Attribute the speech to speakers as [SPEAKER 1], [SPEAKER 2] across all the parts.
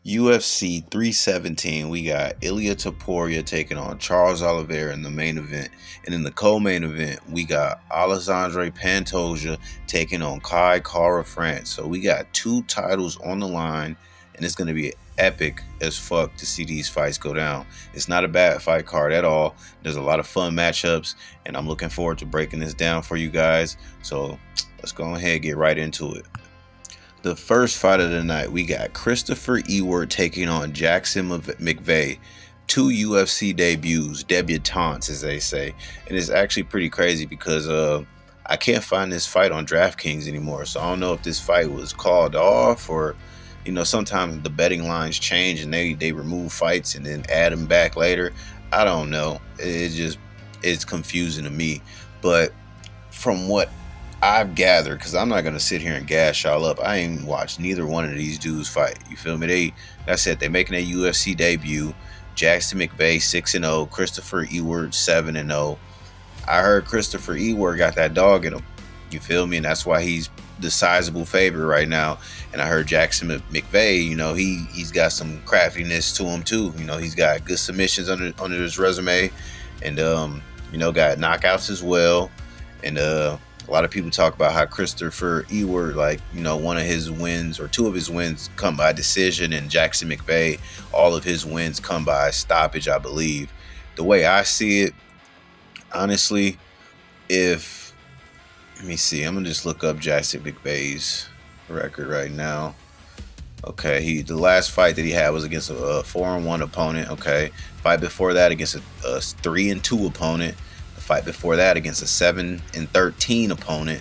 [SPEAKER 1] UFC 317, we got Ilia Topuria taking on Charles Oliveira in the main event. And in the co-main event, we got Alexandre Pantoja taking on Kai Kara France. So we got two titles on the line, and it's going to be epic as fuck to see these fights go down. It's not a bad fight card at all. There's a lot of fun matchups, and I'm looking forward to breaking this down for you guys. So let's go ahead and get right into it. The first fight of the night, we got Christopher Ewart taking on Jackson McVeigh. Two UFC debuts, debutantes as they say. And it's actually pretty crazy because I can't find this fight on DraftKings anymore. So I don't know if this fight was called off or, sometimes the betting lines change and they remove fights and then add them back later. I don't know. It's confusing to me. But from what I've gathered, because I'm not going to sit here and gas y'all up, I ain't watched neither one of these dudes fight. You feel me? Like I said, they making a UFC debut. Jackson McVeigh 6-0, Christopher Ewart 7-0. I heard Christopher Ewart got that dog in him. You feel me? And that's why he's the sizable favorite right now. And I heard Jackson McVeigh, he's got some craftiness to him too. He's got good submissions under his resume, and got knockouts as well. And a lot of people talk about how Christopher Ewart, one of his wins or two of his wins come by decision, and Jackson McVeigh, all of his wins come by stoppage, I believe. The way I see it, honestly, let me see, I'm going to just look up Jackson McVeigh's record right now. Okay, the last fight that he had was against a 4-1 opponent. Okay, fight before that against a 3-2 opponent. Fight before that against a 7-13 opponent.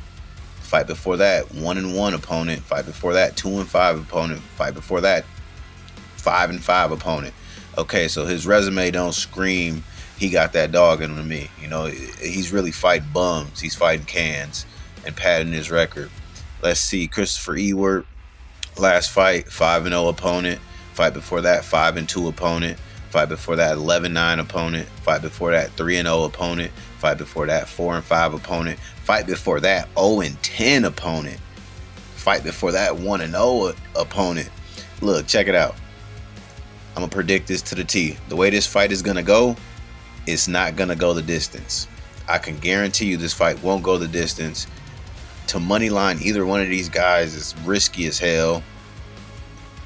[SPEAKER 1] Fight before that 1-1 opponent. Fight before that 2-5 opponent. Fight before that 5-5 opponent. Okay, so his resume don't scream he got that dog in him to me. He's really fighting bums. He's fighting cans and padding his record. Let's see, Christopher Ewart, last fight 5-0 opponent. Fight before that 5-2 opponent. Fight before that 11-9 opponent. Fight before that 3-0 opponent. Fight before that 4-5 opponent. Fight before that 0-10 opponent. Fight before that 1-0 opponent. Look, check it out. I'm going to predict this to the T. The way this fight is going to go, it's not going to go the distance. I can guarantee you this fight won't go the distance. To money line either one of these guys is risky as hell.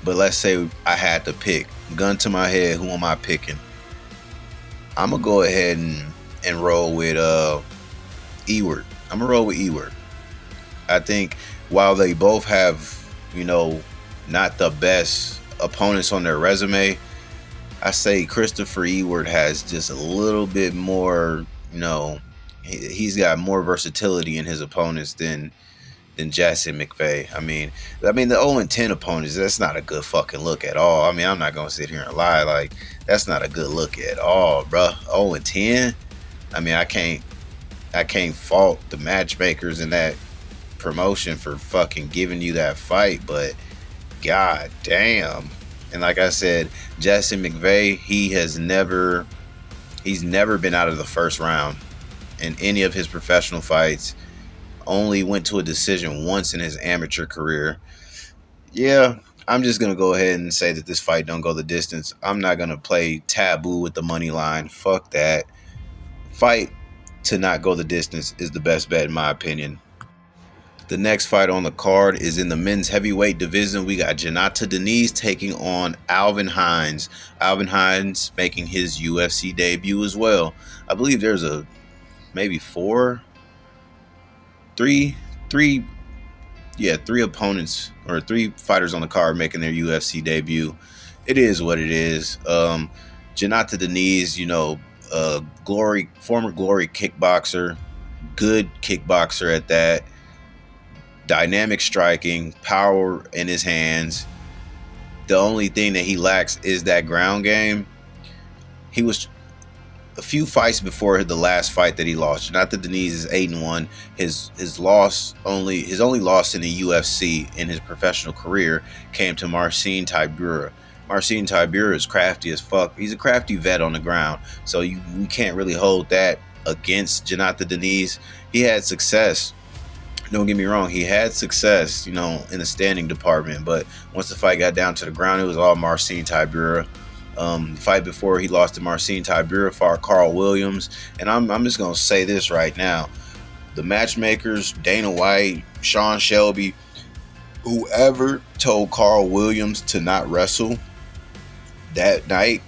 [SPEAKER 1] But let's say I had to pick. Gun to my head, who am I picking? I'm going to go ahead and roll with Ewart. I'm going to roll with Ewart. I think while they both have, not the best opponents on their resume, I say Christopher Ewart has just a little bit more, he's got more versatility in his opponents than Jackson McVeigh. I mean the 0-10 opponents, that's not a good fucking look at all. I'm not gonna sit here and lie. That's not a good look at all, bro. 0-10. I can't fault the matchmakers in that promotion for fucking giving you that fight, but god damn. And like I said, Jackson McVeigh, he's never been out of the first round in any of his professional fights. Only went to a decision once in his amateur career. Yeah, I'm just going to go ahead and say that this fight don't go the distance. I'm not going to play taboo with the money line. Fuck that. Fight to not go the distance is the best bet in my opinion. The next fight on the card is in the men's heavyweight division. We got Jonathan Denise taking on Alvin Hines. Alvin Hines making his UFC debut as well. I believe there's maybe three opponents or three fighters on the card making their UFC debut. It is what it is. Jonathan Denise, former Glory kickboxer, good kickboxer at that. Dynamic striking, power in his hands. The only thing that he lacks is that ground game. He was a few fights before the last fight that he lost. Jonathan Denise is 8-1. His only loss in the UFC in his professional career came to Marcin Tybura. Marcin Tybura is crafty as fuck. He's a crafty vet on the ground, so you can't really hold that against Jonathan Denise. He had success Don't get me wrong, he had success, in the standing department, but once the fight got down to the ground, it was all Marcin Tybura. The fight before he lost to Marcin Tybura fought Carl Williams, and I'm just gonna say this right now: the matchmakers, Dana White, Sean Shelby, whoever told Carl Williams to not wrestle that night,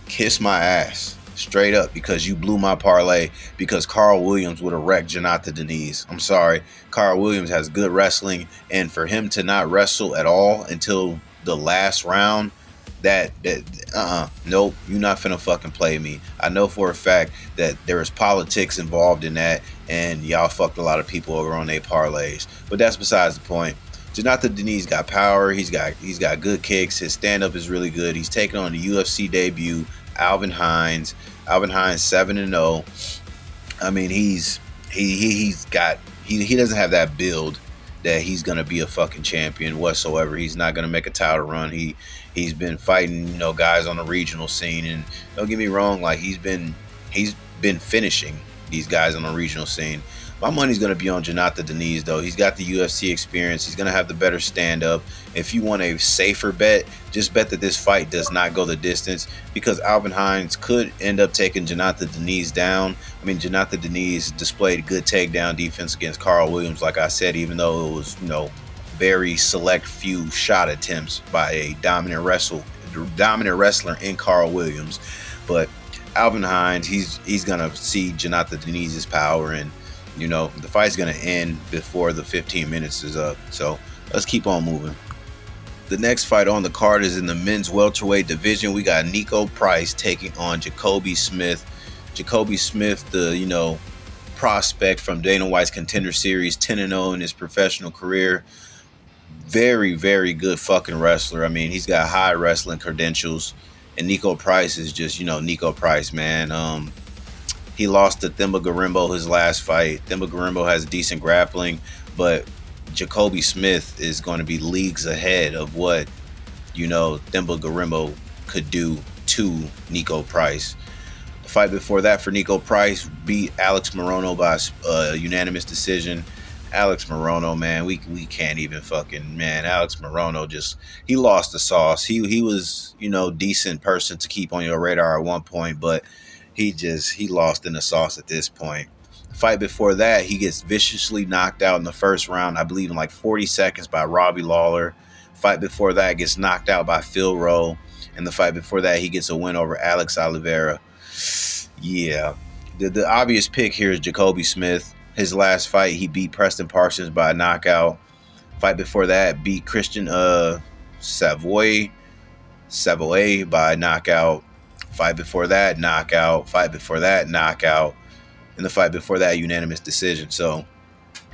[SPEAKER 1] kiss my ass. Straight up, because you blew my parlay, because Carl Williams would have wrecked Jonathan Deniz. I'm sorry. Carl Williams has good wrestling, and for him to not wrestle at all until the last round, nope, you're not finna fucking play me. I know for a fact that there is politics involved in that, and y'all fucked a lot of people over on their parlays. But that's besides the point. Jonathan Deniz got power. He's got good kicks. His stand-up is really good. He's taking on the UFC debut, Alvin Hines. Alvin Hines 7-0. I mean, he doesn't have that build that he's gonna be a fucking champion whatsoever. He's not gonna make a title run. He's been fighting, guys on the regional scene, and don't get me wrong, like he's been finishing these guys on the regional scene. My money's going to be on Jonathan Deniz, though. He's got the UFC experience. He's going to have the better stand-up. If you want a safer bet, just bet that this fight does not go the distance, because Alvin Hines could end up taking Jonathan Deniz down. I mean, Jonathan Deniz displayed good takedown defense against Carl Williams, like I said, even though it was, very select few shot attempts by a dominant wrestler in Carl Williams. But Alvin Hines, he's going to see Jonathan Deniz's power, and the fight's going to end before the 15 minutes is up. So let's keep on moving. The next fight on the card is in the men's welterweight division. We got Nico Price taking on Jacoby Smith. Jacoby Smith, the, prospect from Dana White's Contender Series, 10-0 in his professional career. Very, very good fucking wrestler. I mean, he's got high wrestling credentials. And Nico Price is just, Nico Price, man. He lost to Themba Gorimbo his last fight. Themba Gorimbo has decent grappling, but Jacoby Smith is going to be leagues ahead of what, Themba Gorimbo could do to Nico Price. The fight before that for Nico Price beat Alex Morono by unanimous decision. Alex Morono, man, we can't even fucking, man. Alex Morono he lost the sauce. He was, decent person to keep on your radar at one point, but he lost in the sauce at this point. The fight before that, he gets viciously knocked out in the first round, I believe in like 40 seconds by Robbie Lawler. The fight before that, gets knocked out by Phil Rowe. And the fight before that, he gets a win over Alex Oliveira. Yeah. The obvious pick here is Jacoby Smith. His last fight, he beat Preston Parsons by a knockout. Fight before that, beat Christian Savoy by a knockout. Fight before that, knockout. Fight before that, knockout. And the fight before that, unanimous decision. So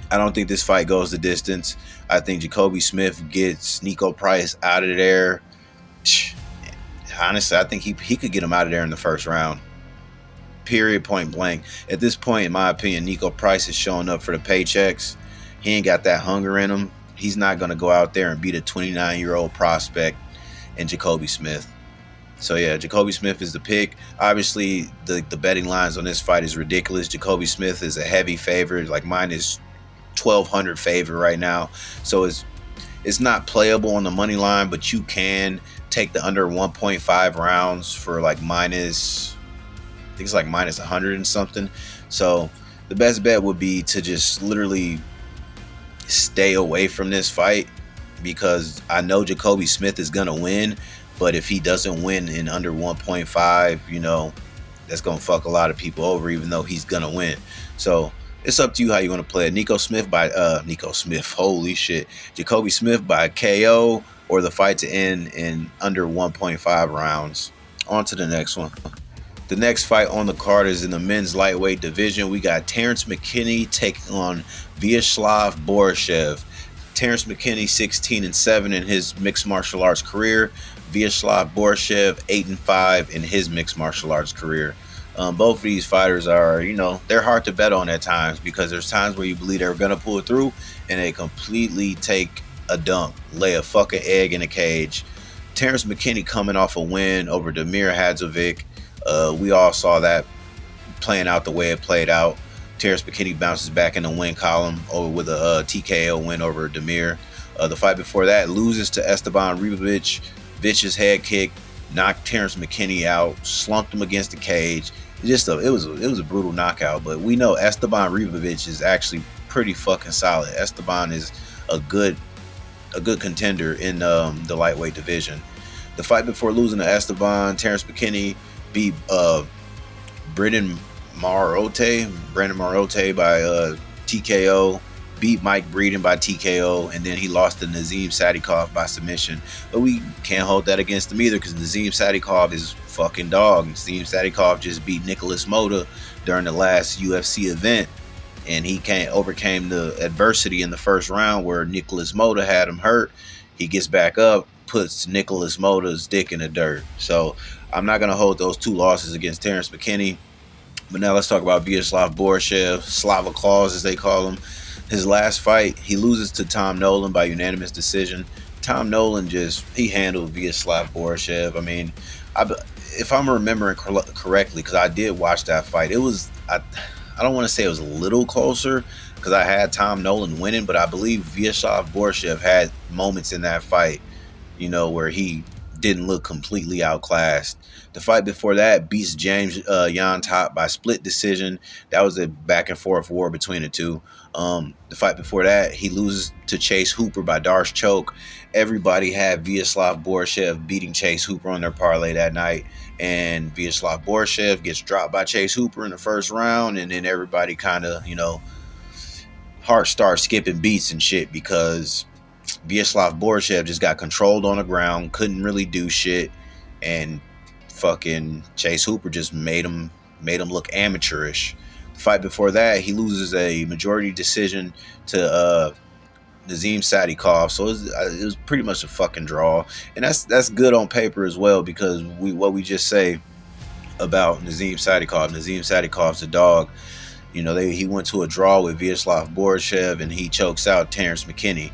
[SPEAKER 1] I don't think this fight goes the distance. I think Jacoby Smith gets Nico Price out of there. Honestly, I think he could get him out of there in the first round. Period, point blank. At this point, in my opinion, Nico Price is showing up for the paychecks. He ain't got that hunger in him. He's not going to go out there and beat a 29-year-old prospect in Jacoby Smith. So yeah, Jacoby Smith is the pick. Obviously, the betting lines on this fight is ridiculous. Jacoby Smith is a heavy favorite. Like mine is 1,200 favorite right now. So it's not playable on the money line, but you can take the under 1.5 rounds for like minus, I think it's like minus 100 and something. So the best bet would be to just literally stay away from this fight, because I know Jacoby Smith is going to win. But if he doesn't win in under 1.5, that's going to fuck a lot of people over, even though he's going to win. So it's up to you how you want to play it. Nico Smith, holy shit. Jacoby Smith by KO, or the fight to end in under 1.5 rounds. On to the next one. The next fight on the card is in the men's lightweight division. We got Terrence McKinney taking on Vyacheslav Borishev. Terrence McKinney 16-7 in his mixed martial arts career. Vyacheslav Borishev 8-5 in his mixed martial arts career. Both of these fighters are, they're hard to bet on at times, because there's times where you believe they're going to pull it through and they completely take a dump, lay a fucking egg in a cage. Terrence McKinney coming off a win over Damir Hadzovic. We all saw that playing out the way it played out. Terrence McKinney bounces back in the win column over with a TKO win over Demir. The fight before that loses to Esteban Ribovic. Vicious head kick knocked Terrence McKinney out, slumped him against the cage. It was a brutal knockout. But we know Esteban Ribovic is actually pretty fucking solid. Esteban is a good contender in the lightweight division. The fight before losing to Esteban, Terrence McKinney beat Brandon Marote by TKO, beat Mike Breeden by TKO, and then he lost to Nazim Sadikov by submission. But we can't hold that against him either, because Nazim Sadikov is fucking dog. Nazim Sadikov just beat Nicholas Mota during the last UFC event, and he overcame the adversity in the first round where Nicholas Mota had him hurt. He gets back up, puts Nicholas Mota's dick in the dirt. So I'm not going to hold those two losses against Terrence McKinney. But now let's talk about Vyacheslav Borishev, Slava Claus as they call him. His last fight, he loses to Tom Nolan by unanimous decision. Tom Nolan he handled Vyacheslav Borishev. I mean, if I'm remembering correctly, because I did watch that fight, I don't want to say it was a little closer, because I had Tom Nolan winning, but I believe Vyacheslav Borishev had moments in that fight, where he didn't look completely outclassed. The fight before that beats James Jan Top by split decision. That was a back and forth war between the two. The fight before that, he loses to Chase Hooper by Darce choke. Everybody had Vyacheslav Borishev beating Chase Hooper on their parlay that night, and Vyacheslav Borishev gets dropped by Chase Hooper in the first round, and then everybody kind of, heart starts skipping beats and shit, because Vyacheslav Borishev just got controlled on the ground, couldn't really do shit, and fucking Chase Hooper just made him look amateurish. The fight before that, he loses a majority decision to Nazim Sadikov, so it was pretty much a fucking draw, and that's good on paper as well, because what we just say about Nazim Sadikov. Nazim Sadikov's a dog. He went to a draw with Vyacheslav Borishev, and he chokes out Terrence McKinney.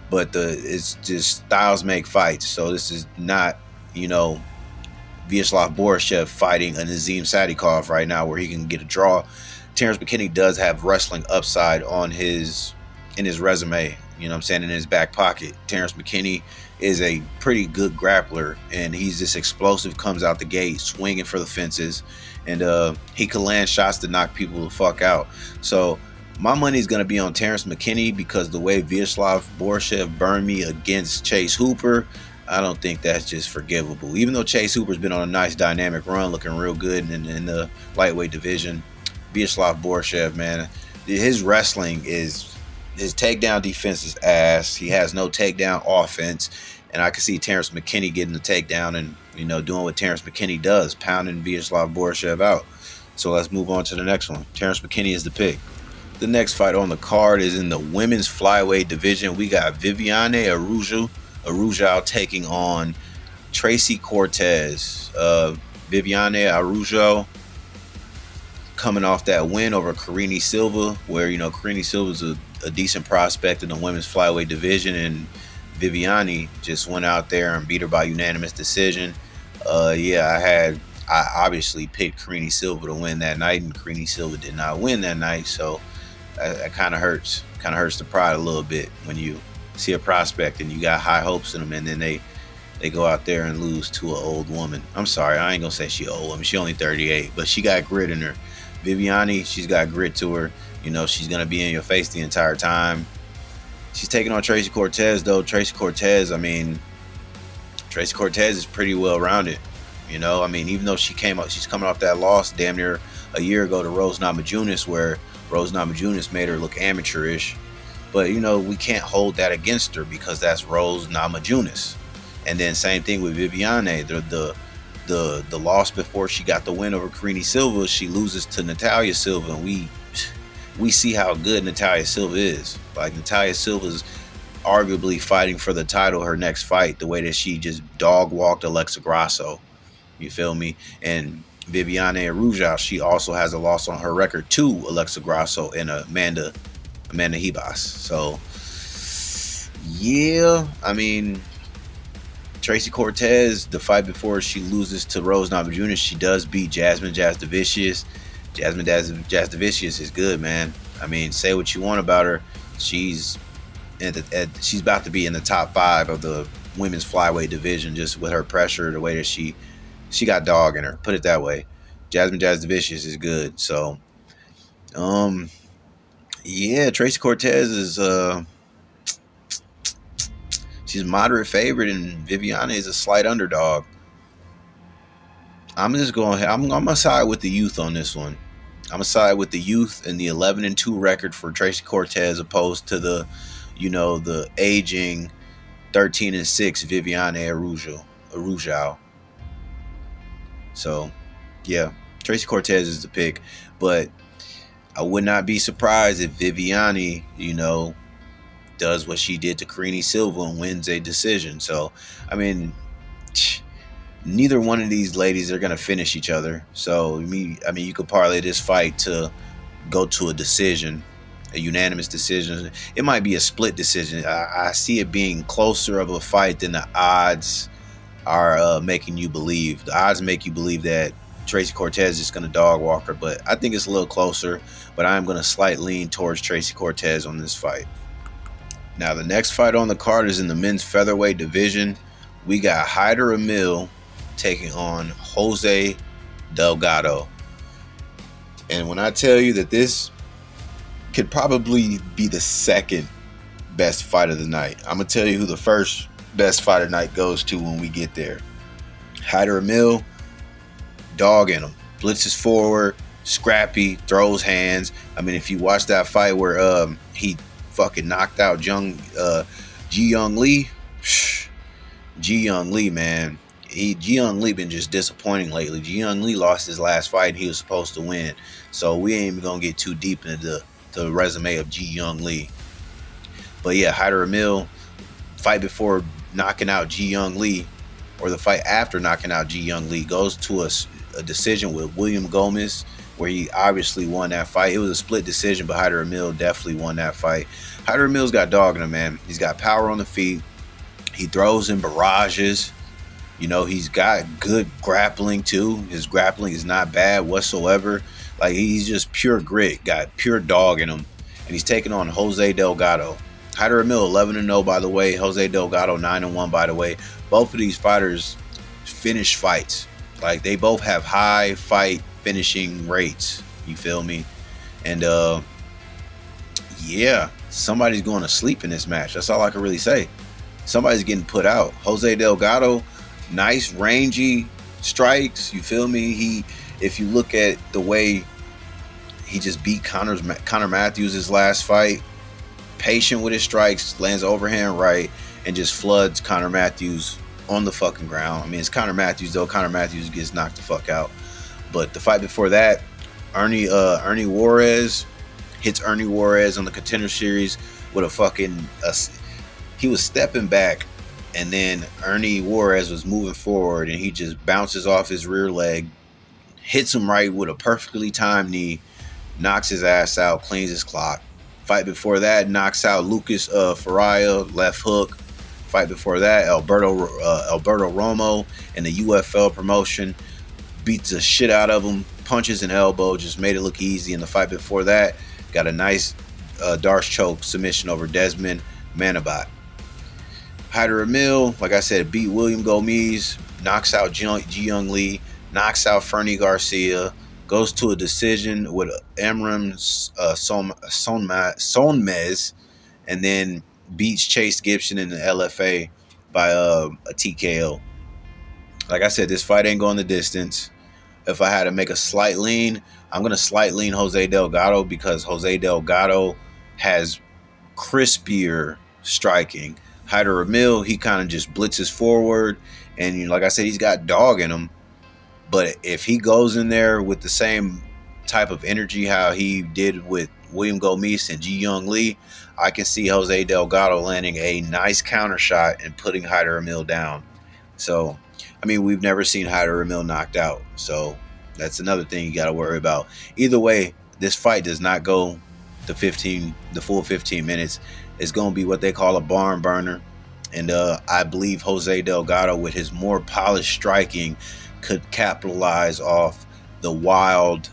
[SPEAKER 1] But it's just styles make fights. So this is not, Vyacheslav Borishev fighting a Nazim Sadikov right now where he can get a draw. Terrence McKinney does have wrestling upside in his resume, in his back pocket. Terrence McKinney is a pretty good grappler, and he's just explosive, comes out the gate swinging for the fences, and he can land shots to knock people the fuck out. So my money is going to be on Terrence McKinney, because the way Vyacheslav Borishev burned me against Chase Hooper, I don't think that's just forgivable. Even though Chase Hooper's been on a nice dynamic run, looking real good in the lightweight division, Vyacheslav Borishev, man, his wrestling his takedown defense is ass. He has no takedown offense, and I can see Terrence McKinney getting the takedown and doing what Terrence McKinney does, pounding Vyacheslav Borishev out. So let's move on to the next one. Terrence McKinney is the pick. The next fight on the card is in the women's flyweight division. We got Viviane Araujo taking on Tracy Cortez. Viviane Araujo coming off that win over Karine Silva, where Karine Silva's a decent prospect in the women's flyweight division, and Viviane just went out there and beat her by unanimous decision. I obviously picked Karine Silva to win that night, and Karine Silva did not win that night, so that kind of hurts. Kind of hurts the pride a little bit when you see a prospect and you got high hopes in them, and then they go out there and lose to an old woman. I'm sorry, I ain't gonna say she old. I mean, she only 38, but she got grit in her. Viviane, she's got grit to her. She's gonna be in your face the entire time. She's taking on Tracy Cortez, though. Tracy Cortez is pretty well rounded. Even though she's coming off that loss damn near a year ago to Rose Namajunas, where Rose Namajunas made her look amateurish. But, we can't hold that against her, because that's Rose Namajunas. And then same thing with Viviane. The loss before she got the win over Karine Silva, she loses to Natalia Silva, and we see how good Natalia Silva is. Like, Natalia Silva's arguably fighting for the title her next fight, the way that she just dog walked Alexa Grasso. You feel me? And Viviane Araujo, she also has a loss on her record to Alexa Grasso and Amanda Ribas. So, yeah, Tracy Cortez, the fight before she loses to Rose Namajunas, she does beat Jasmine Jasudavicius. Jasdavicius is good, man. I mean, say what you want about her. She's she's about to be in the top 5 of the women's flyweight division just with her pressure, the way that she got dog in her. Put it that way. Jasdavicius is good. So, yeah, Tracy Cortez is she's a moderate favorite, and Viviane is a slight underdog. I'm just going. I'm gonna side with the youth on this one. I'm gonna side with the youth and the 11-2 record for Tracy Cortez, opposed to the, the aging 13-6 Viviane Arujau. So, yeah, Tracy Cortez is the pick, but I would not be surprised if Viviane, does what she did to Karine Silva and wins a decision. So, I mean, neither one of these ladies are gonna finish each other. So, you could parlay this fight to go to a decision, a unanimous decision. It might be a split decision. I see it being closer of a fight than the odds are making you believe. The odds make you believe that Tracy Cortez is going to dog walk her, but I think it's a little closer. But I am going to slight lean towards Tracy Cortez on this fight. Now, the next fight on the card is in the men's featherweight division. We got Hyder Emil taking on Jose Delgado. And when I tell you that this could probably be the second best fight of the night, I'm going to tell you who the first best fight of the night goes to when we get there. Hyder Emil, dog in him, blitzes forward, scrappy, throws hands. I mean, if you watch that fight where he fucking knocked out Ji Young Lee, Ji Young Lee, man, Ji Young Lee been just disappointing lately. Ji Young Lee lost his last fight and he was supposed to win, so we ain't even gonna get too deep into the resume of Ji Young Lee. But yeah, Hyder Emil, fight before knocking out Ji Young Lee, or the fight after knocking out Ji Young Lee, goes to a decision with William Gomez, where he obviously won that fight. It was a split decision, but Hyder Emil definitely won that fight. Hyder Emil's got dog in him, man. He's got power on the feet. He throws in barrages. He's got good grappling too. His grappling is not bad whatsoever. Like, he's just pure grit, got pure dog in him. And he's taking on Jose Delgado. Hyder Emil 11-0, by the way. Jose Delgado 9-1, by the way. Both of these fighters finish fights. Like, they both have high fight finishing rates. You feel me? And yeah, somebody's going to sleep in this match. That's all I can really say. Somebody's getting put out. Jose Delgado, nice rangy strikes. You feel me? If you look at the way he just beat Connor Matthews his last fight, patient with his strikes, lands overhand right, and just floods Connor Matthews on the fucking ground. I mean, it's Connor Matthews, though. Connor Matthews gets knocked the fuck out. But the fight before that, Ernie Juarez hits Ernie Juarez on the Contender Series with a fucking... he was stepping back, and then Ernie Juarez was moving forward, and he just bounces off his rear leg, hits him right with a perfectly timed knee, knocks his ass out, cleans his clock. Fight before that, knocks out Lucas Ferreira, left hook. Fight before that, Alberto Romo in the UFL promotion, beats the shit out of him, punches and elbow, just made it look easy. In the fight before that, got a nice Darce choke submission over Desmond Manabat. Hyder Emil, like I said, beat William Gomez, knocks out Ji Young Lee, knocks out Fernie Garcia, goes to a decision with Amram Sonmez, and then beats Chase Gibson in the LFA by a TKO. Like I said, this fight ain't going the distance. If I had to make a slight lean, I'm going to slight lean Jose Delgado, because Jose Delgado has crispier striking. Hyder Emil, he kind of just blitzes forward, and like I said, he's got dog in him. But if he goes in there with the same type of energy how he did with William Gomez and Ji Young Lee, I can see Jose Delgado landing a nice counter shot and putting Hyder Emil down. So, I mean, we've never seen Hyder Emil knocked out, so that's another thing you got to worry about. Either way, this fight does not go the full 15 minutes. It's going to be what they call a barn burner, and I believe Jose Delgado, with his more polished striking, could capitalize off the wild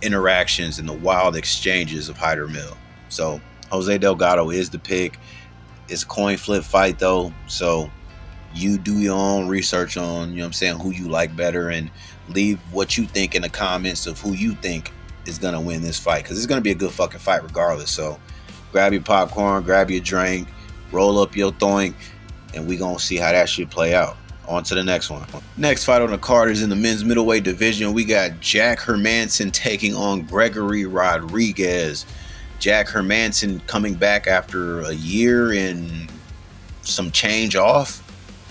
[SPEAKER 1] interactions and the wild exchanges of Hyder Mill. So Jose Delgado is the pick. It's a coin flip fight though, so you do your own research on, you know what I'm saying, who you like better, and leave what you think in the comments of who you think is going to win this fight, because it's going to be a good fucking fight regardless. So grab your popcorn, grab your drink, roll up your thoink, and we going to see how that shit play out. On to the next one. Next fight on the card is in the men's middleweight division. We got Jack Hermansson taking on Gregory Rodriguez. Jack Hermansson coming back after a year and some change off.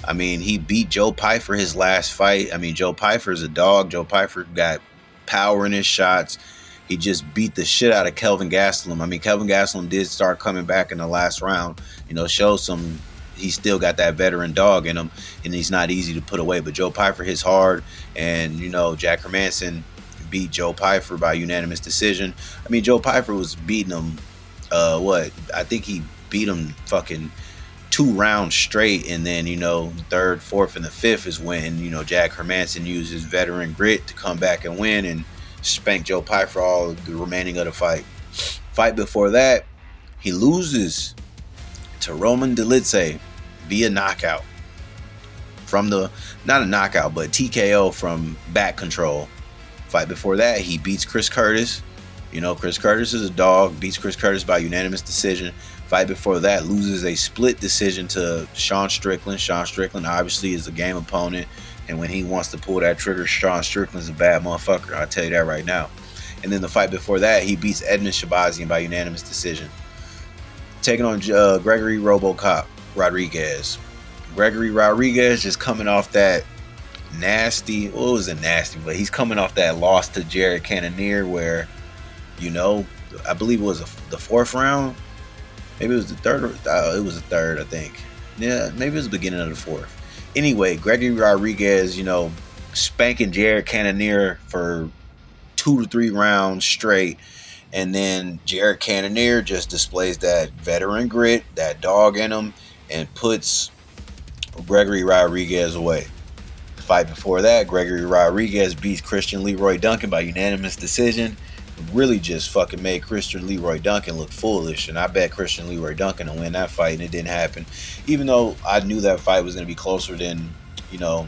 [SPEAKER 1] I mean, he beat Joe Pyfer his last fight. I mean, Joe Pyfer's a dog. Joe Pyfer got power in his shots. He just beat the shit out of Kelvin Gastelum. I mean, Kelvin Gastelum did start coming back in the last round. You know, shows some, he's still got that veteran dog in him, and he's not easy to put away. But Joe Pyfer hits hard, and, you know, Jack Hermansson beat Joe Pyfer by unanimous decision. I mean, Joe Pyfer was beating him, I think he beat him fucking 2 rounds straight, and then, you know, third, fourth, and the fifth is when, you know, Jack Hermansson used his veteran grit to come back and win and spank Joe Pyfer all the remaining of the fight. Fight before that, he loses to Roman Dolidze via knockout. From the, not a knockout, but TKO from back control. Fight before that, he beats Chris Curtis. You know, Chris Curtis is a dog, beats Chris Curtis by unanimous decision. Fight before that, loses a split decision to Sean Strickland. Sean Strickland obviously is a game opponent, and when he wants to pull that trigger, Sean Strickland's a bad motherfucker. I'll tell you that right now. And then the fight before that, he beats Edmund Shabazian by unanimous decision. Taking on Gregory RoboCop Rodriguez. Gregory Rodriguez just coming off that nasty, well, it wasn't nasty, but he's coming off that loss to Jared Cannonier where, you know, I believe it was the 4th round. Maybe it was the 3rd. It was the 3rd, I think. Yeah, maybe it was the beginning of the 4th. Anyway, Gregory Rodriguez, you know, spanking Jared Cannonier for 2 to 3 rounds straight. And then Jared Cannonier just displays that veteran grit, that dog in him, and puts Gregory Rodriguez away. The fight before that, Gregory Rodriguez beats Christian Leroy Duncan by unanimous decision. Really just fucking made Christian Leroy Duncan look foolish, and I bet Christian Leroy Duncan to win that fight, and it didn't happen. Even though I knew that fight was going to be closer than, you know,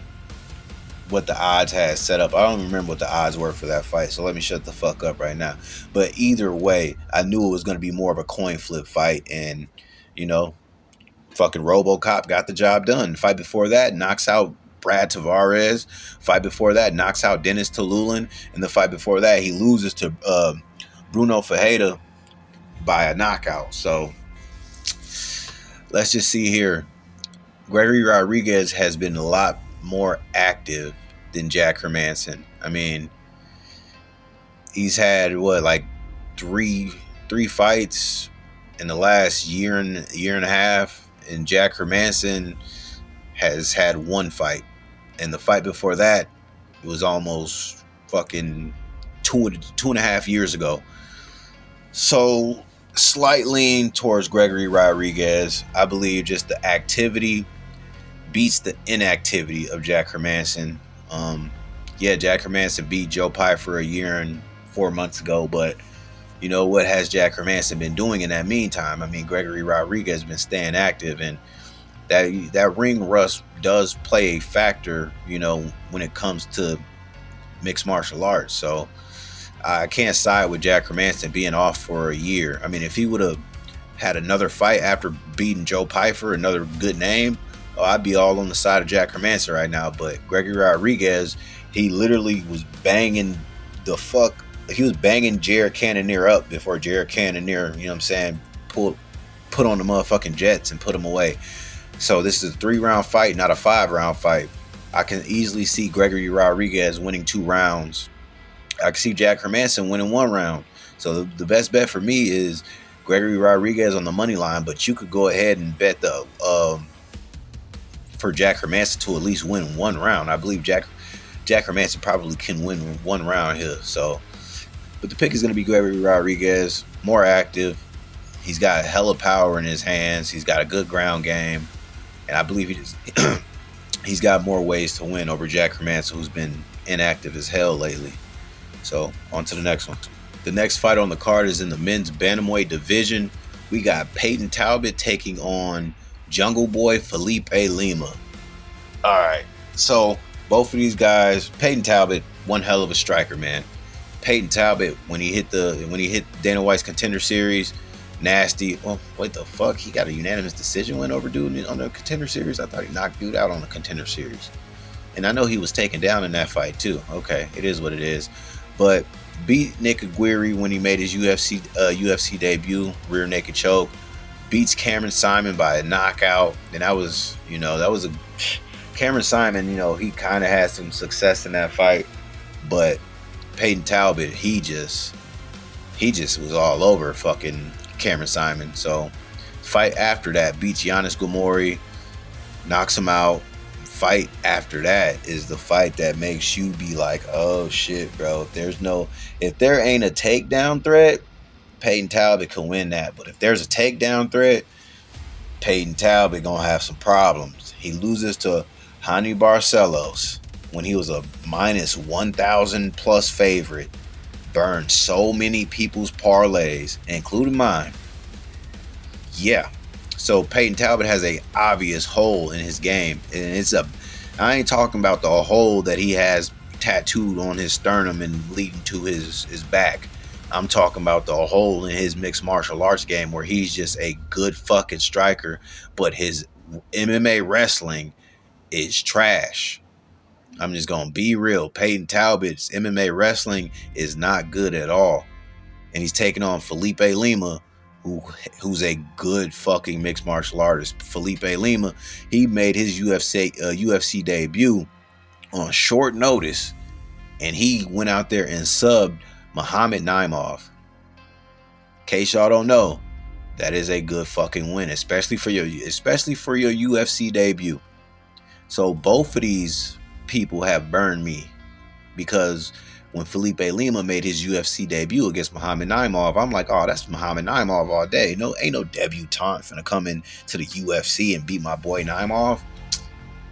[SPEAKER 1] what the odds had set up. I don't remember what the odds were for that fight, so let me shut the fuck up right now. But either way, I knew it was going to be more of a coin flip fight, and, you know, fucking RoboCop got the job done. The fight before that, knocks out Brad Tavares. Fight before that, knocks out Dennis Tululin. And the fight before that, he loses to Bruno Ferreira by a knockout. So let's just see here. Gregory Rodriguez has been a lot more active than Jack Hermansson. I mean, he's had like three fights in the last year and a half, and Jack Hermansson has had 1 fight. And the fight before that, it was almost fucking two and a half years ago. So slight lean towards Gregory Rodriguez. I believe just the activity beats the inactivity of Jack Hermansson. Yeah, Jack Hermansson beat Joe Pyfer a year and 4 months ago, but you know, what has Jack Hermansson been doing in that meantime? I mean, Gregory Rodriguez has been staying active, and that ring rust does play a factor, you know, when it comes to mixed martial arts. So I can't side with Jack Hermansson being off for a year. I mean, if he would have had another fight after beating Joe Pyfer, another good name, I'd be all on the side of Jack Hermansson right now. But Gregory Rodriguez, he literally was banging he was banging Jared Cannonier up before Jared Cannonier, you know what I'm saying, put on the motherfucking jets and put him away. So this is a 3-round fight, not a 5-round fight. I can easily see Gregory Rodriguez winning 2 rounds. I can see Jack Hermansson winning 1 round. So the best bet for me is Gregory Rodriguez on the money line, but you could go ahead and bet for Jack Hermansson to at least win 1 round. I believe Jack Hermansson probably can win 1 round here. So, but the pick is going to be Gregory Rodriguez, more active. He's got hella power in his hands. He's got a good ground game. And I believe he's got more ways to win over Jack Hermansson, who's been inactive as hell lately. So on to the next one. The next fight on the card is in the men's bantamweight division. We got Peyton Talbot taking on Jungle Boy Felipe Lima. All right, so both of these guys, Peyton Talbot, one hell of a striker, man. Peyton Talbot, when he hit Dana White's Contender Series, nasty. Oh, what the fuck? He got a unanimous decision win over dude on the Contender Series. I thought he knocked dude out on the Contender Series, and I know he was taken down in that fight too. Okay, it is what it is, but beat Nick Aguirre when he made his UFC debut, rear naked choke. Beats Cameron Simon by a knockout, and that was a Cameron Simon. He kind of had some success in that fight, but Peyton Talbot, he just was all over fucking Cameron Simon. So fight after that beats Giannis Gomori, knocks him out. Fight after that is the fight that makes you be like, oh shit, bro. If there ain't a takedown threat, Peyton Talbot can win that. But if there's a takedown threat, Peyton Talbot gonna have some problems. He loses to Hani Barcelos when he was a minus 1,000 plus favorite. Burned so many people's parlays, including mine. Yeah. So Peyton Talbot has a obvious hole in his game, and I ain't talking about the hole that he has tattooed on his sternum and leading to his back. I'm talking about the hole in his mixed martial arts game where he's just a good fucking striker, but his MMA wrestling is trash. I'm just gonna be real. Peyton Talbot's MMA wrestling is not good at all, and he's taking on Felipe Lima, who's a good fucking mixed martial artist. Felipe Lima, he made his UFC debut on short notice, and he went out there and subbed Muhammad Naimov. In case y'all don't know, that is a good fucking win, especially for your UFC debut. So both of these people have burned me, because when Felipe Lima made his UFC debut against Muhammad Naimov, I'm like, oh, that's Muhammad Naimov all day. No, ain't no debutant finna come in to the UFC and beat my boy Naimov.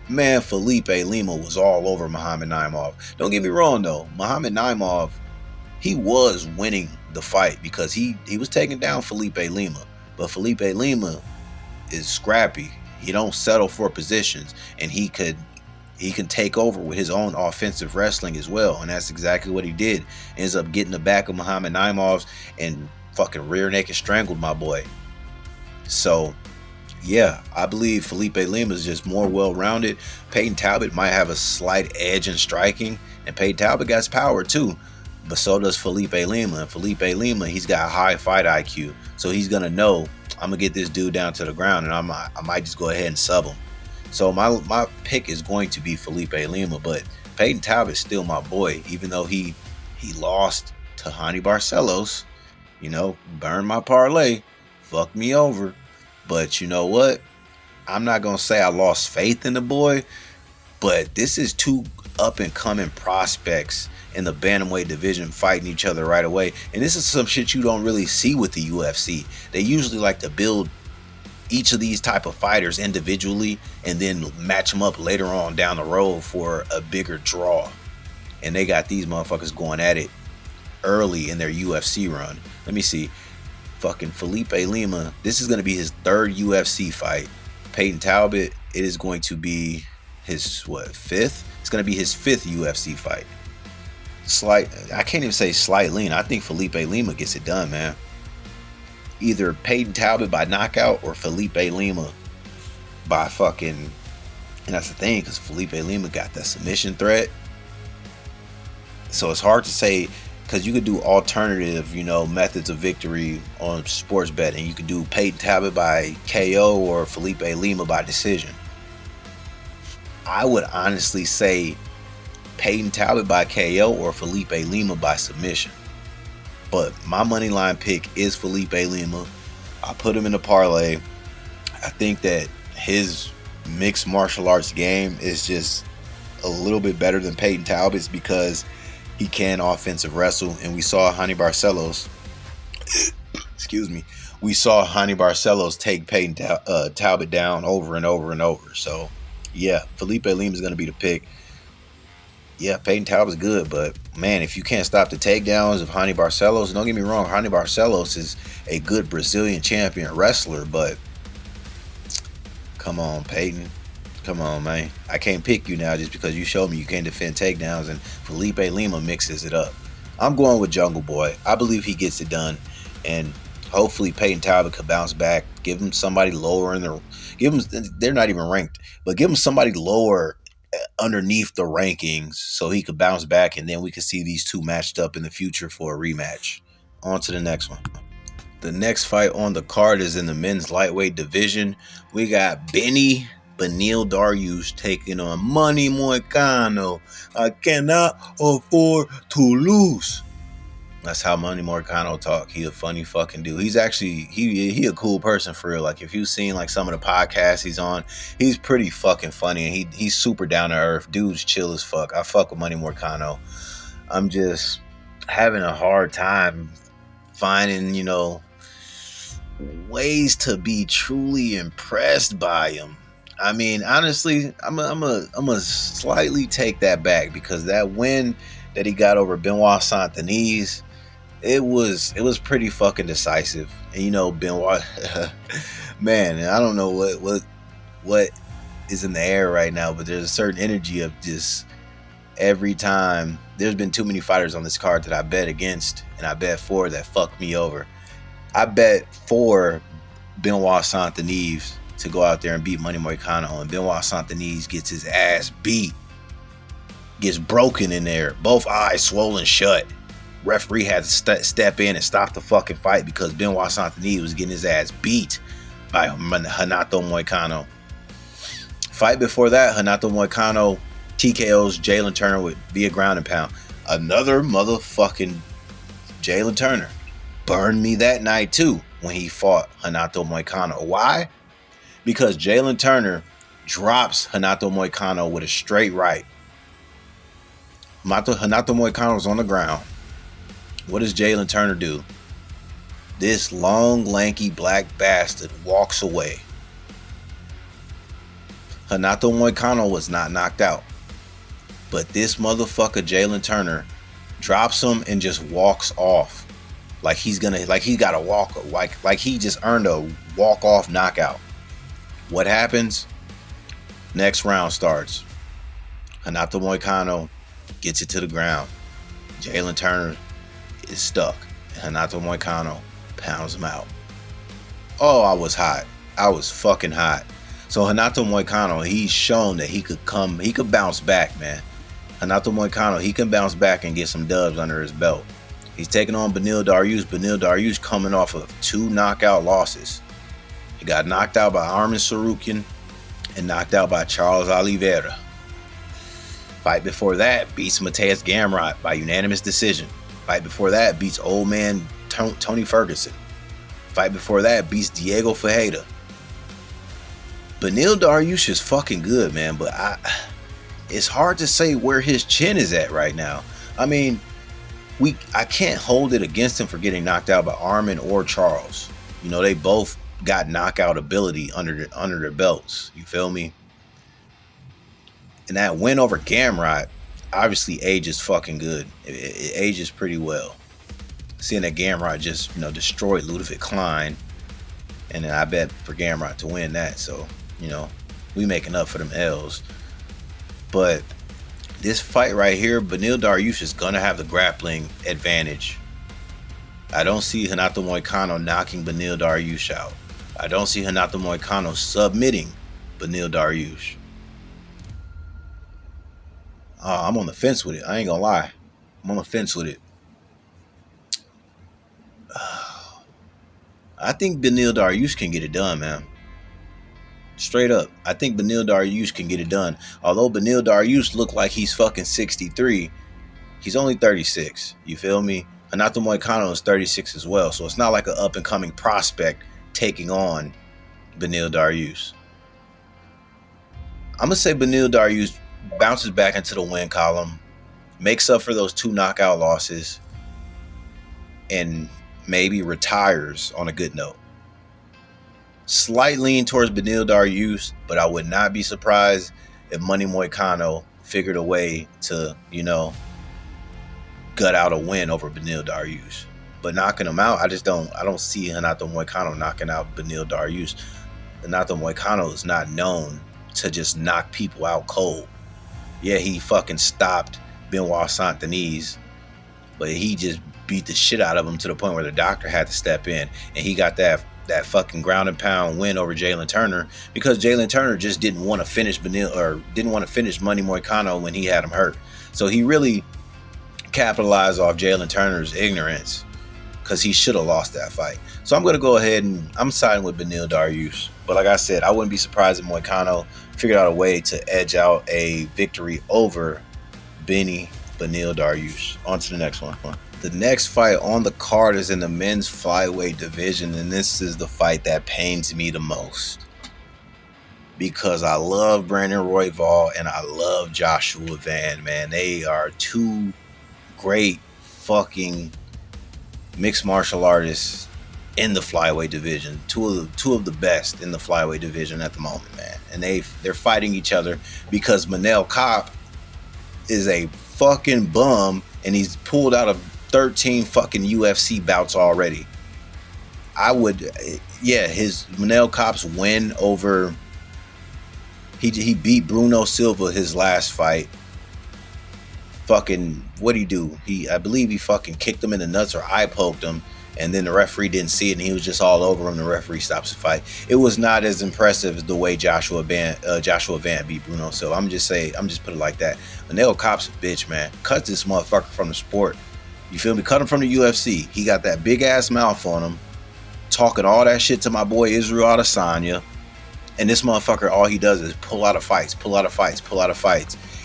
[SPEAKER 1] Man, Felipe Lima was all over Muhammad Naimov. Don't get me wrong though, Muhammad Naimov, he was winning the fight because he was taking down Felipe Lima. But Felipe Lima is scrappy. He don't settle for positions, and he can take over with his own offensive wrestling as well, and that's exactly what he did. Ends up getting the back of Muhammad Naimov and fucking rear naked strangled my boy. So yeah, I believe Felipe Lima is just more well-rounded. Peyton Talbot might have a slight edge in striking, and Peyton Talbot got power too, but so does Felipe Lima. And Felipe Lima, he's got high fight IQ, so he's gonna know, I'm gonna get this dude down to the ground, and I might just go ahead and sub him. So my pick is going to be Felipe Lima, but Peyton Talbot is still my boy, even though he lost to Hani Barcelos. Burned my parlay, fucked me over. But you know what? I'm not gonna say I lost faith in the boy, but this is two up and coming prospects in the bantamweight division fighting each other right away, and this is some shit you don't really see with the UFC. They usually like to build each of these type of fighters individually and then match them up later on down the road for a bigger draw. And they got these motherfuckers going at it early in their UFC run. Let me see. Fucking Felipe Lima, this is going to be his third UFC fight. Peyton Talbot, it is going to be his fifth? It's going to be his fifth UFC fight. I can't even say slight lean. I think Felipe Lima gets it done, man. Either Peyton Talbot by knockout or Felipe Lima by fucking... And that's the thing, because Felipe Lima got that submission threat. So it's hard to say, because you could do alternative, methods of victory on sports betting. You could do Peyton Talbot by KO or Felipe Lima by decision. I would honestly say Peyton Talbot by KO or Felipe Lima by submission. But my money line pick is Felipe Lima. I put him in the parlay. I think that his mixed martial arts game is just a little bit better than Peyton Talbot's because he can offensive wrestle. And we saw Hani Barcelos, we saw Hani Barcelos take Peyton Talbot down over and over and over. So yeah, Felipe Lima is going to be the pick. Yeah, Peyton Talbot's good, but man, if you can't stop the takedowns of Hani Barcelos, don't get me wrong, Hani Barcelos is a good Brazilian champion wrestler, but come on, Peyton. Come on, man. I can't pick you now just because you showed me you can't defend takedowns and Felipe Lima mixes it up. I'm going with Jungle Boy. I believe he gets it done. And hopefully Peyton Talbot could bounce back. Give him somebody lower in the they're not even ranked, but give him somebody lower underneath the rankings so he could bounce back and then we could see these two matched up in the future for a rematch. On to the next one. The next fight on the card is in the men's lightweight division. We got Beneil Dariush taking on Manny Moicano. I cannot afford to lose. That's how Manny Moicano talk. He a funny fucking dude. He's actually he a cool person for real. Like if you've seen like some of the podcasts he's on, he's pretty fucking funny and he's super down to earth. Dude's chill as fuck. I fuck with Manny Moicano. I'm just having a hard time finding, ways to be truly impressed by him. I mean, honestly, I'm a slightly take that back because that win that he got over Benoit Saint-Denis, it was pretty fucking decisive. And Benoit, man, I don't know what is in the air right now, but there's a certain energy of just every time. There's been too many fighters on this card that I bet against and I bet for that fucked me over. I bet for Benoit Saint-Denis to go out there and beat Manny Moicano, and Benoit Saint-Denis gets his ass beat, gets broken in there, both eyes swollen shut. Referee had to step in and stop the fucking fight because Benoit Saint-Denis was getting his ass beat by Renato Moicano. Fight before that, Renato Moicano TKO's Jalen Turner via ground and pound. Another motherfucking Jalen Turner burned me that night too when he fought Renato Moicano. Why? Because Jalen Turner drops Renato Moicano with a straight right. Renato Moicano's on the ground. What does Jalen Turner do? This long, lanky black bastard walks away. Renato Moicano was not knocked out. But this motherfucker Jalen Turner drops him and just walks off. Like he got a walk, like he just earned a walk-off knockout. What happens? Next round starts. Renato Moicano gets it to the ground. Jalen Turner is stuck. And Renato Moicano pounds him out. Oh, I was hot. I was fucking hot. So Renato Moicano, he's shown that he could bounce back, man. Renato Moicano, he can bounce back and get some dubs under his belt. He's taking on Beneil Dariush. Beneil Dariush coming off of 2 knockout losses. He got knocked out by Arman Tsarukyan and knocked out by Charles Oliveira. Fight before that beats Mateus Gamrot by unanimous decision. Fight before that beats old man Tony Ferguson. Fight before that beats Diego Ferreira. Beneil Dariush is fucking good, man, but it's hard to say where his chin is at right now. I mean, I can't hold it against him for getting knocked out by Arman or Charles. They both got knockout ability under their belts. You feel me? And that win over Gamrot obviously ages fucking good. It ages pretty well. Seeing that Gamrot just destroyed Ludwig Klein, and then I bet for Gamrot to win that. So we making up for them L's. But this fight right here, Beneil Dariush is going to have the grappling advantage. I don't see Renato Moicano knocking Beneil Dariush out. I don't see Renato Moicano submitting Beneil Dariush. I'm on the fence with it. I ain't going to lie. I'm on the fence with it. I think Beneil Dariush can get it done, man. Straight up. I think Beneil Dariush can get it done. Although Beneil Dariush look like he's fucking 63, he's only 36. You feel me? Renato Moicano is 36 as well. So it's not like an up-and-coming prospect taking on Beneil Dariush. I'm going to say Beneil Dariush bounces back into the win column, makes up for those 2 knockout losses, and maybe retires on a good note. Slight lean towards Beneil Dariush, but I would not be surprised if Manny Moicano figured a way to, gut out a win over Beneil Dariush. But knocking him out, I don't see Renato Moicano knocking out Beneil Dariush. Renato Moicano is not known to just knock people out cold. Yeah, he fucking stopped Benoit Saint-Denis, but he just beat the shit out of him to the point where the doctor had to step in, and he got that fucking ground and pound win over Jalen Turner because Jalen Turner just didn't want to finish Money Moicano when he had him hurt. So he really capitalized off Jalen Turner's ignorance because he should have lost that fight. So I'm going to go ahead and I'm siding with Beneil Dariush. But like I said, I wouldn't be surprised if Moicano figured out a way to edge out a victory over Beneil Dariush. On to the next one. The next fight on the card is in the men's flyweight division, and this is the fight that pains me the most because I love Brandon Royval and I love Joshua Van, man. They are two great fucking mixed martial artists in the flyweight division. Two of the best in the flyweight division at the moment, man. And they're fighting each other because Manel Kape is a fucking bum and he's pulled out of 13 fucking UFC bouts already. His Manel Kape's win over he beat Bruno Silva his last fight. Fucking what'd he do? I believe he fucking kicked him in the nuts or eye poked him, and then the referee didn't see it and he was just all over him. The referee stops the fight. It was not as impressive as the way Joshua Van beat Bruno Silva. I'm just put it like that. Manel Kape's a bitch, man. Cut this motherfucker from the sport. You feel me? Cut him from the UFC. He got that big ass mouth on him, talking all that shit to my boy Israel Adesanya. And this motherfucker, all he does is pull out of fights.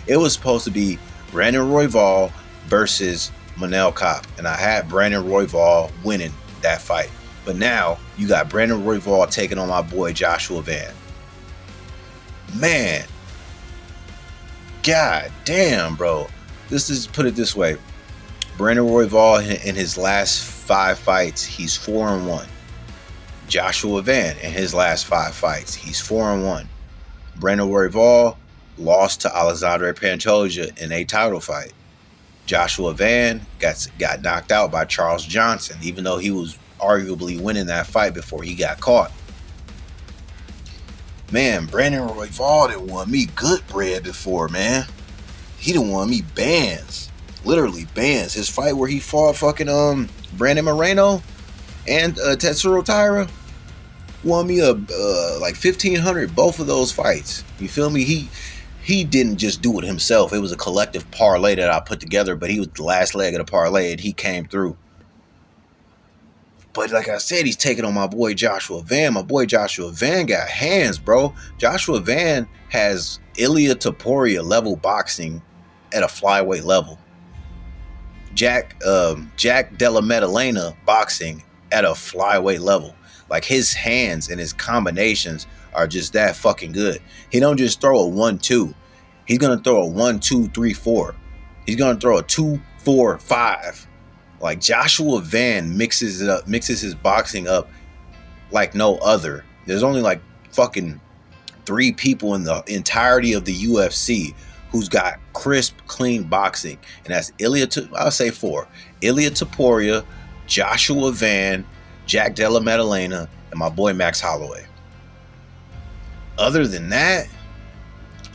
[SPEAKER 1] It was supposed to be Brandon Royval versus Manel Kape, and I had Brandon Royval winning that fight. But now you got Brandon Royval taking on my boy Joshua Van. Man, god damn, bro. Put it this way. Brandon Royval in his last 5 fights, he's 4-1. Joshua Van in his last 5 fights, he's 4-1. Brandon Royval lost to Alexandre Pantoja in a title fight. Joshua Van got knocked out by Charles Johnson, even though he was arguably winning that fight before he got caught. Man, Brandon Royval done won me good bread before, man. He done won me bands. Literally bands. His fight where he fought fucking Brandon Moreno and Tetsuro Taira won me like $1,500 both of those fights. You feel me? He didn't just do it himself. It was a collective parlay that I put together, but he was the last leg of the parlay and he came through. But like I said, he's taking on my boy Joshua Van. My boy Joshua Van got hands, bro. Joshua Van has Ilia Topuria level boxing at a flyweight level. Jack Della Maddalena boxing at a flyweight level. Like his hands and his combinations are just that fucking good. He don't just throw a 1-2. He's gonna throw a 1-2-3-4. He's gonna throw a 2-4-5. Like Joshua Van mixes his boxing up like no other. There's only like fucking 3 people in the entirety of the UFC who's got crisp, clean boxing, and that's I'll say 4. Ilia Topuria, Joshua Van, Jack Della Maddalena, and my boy Max Holloway. Other than that,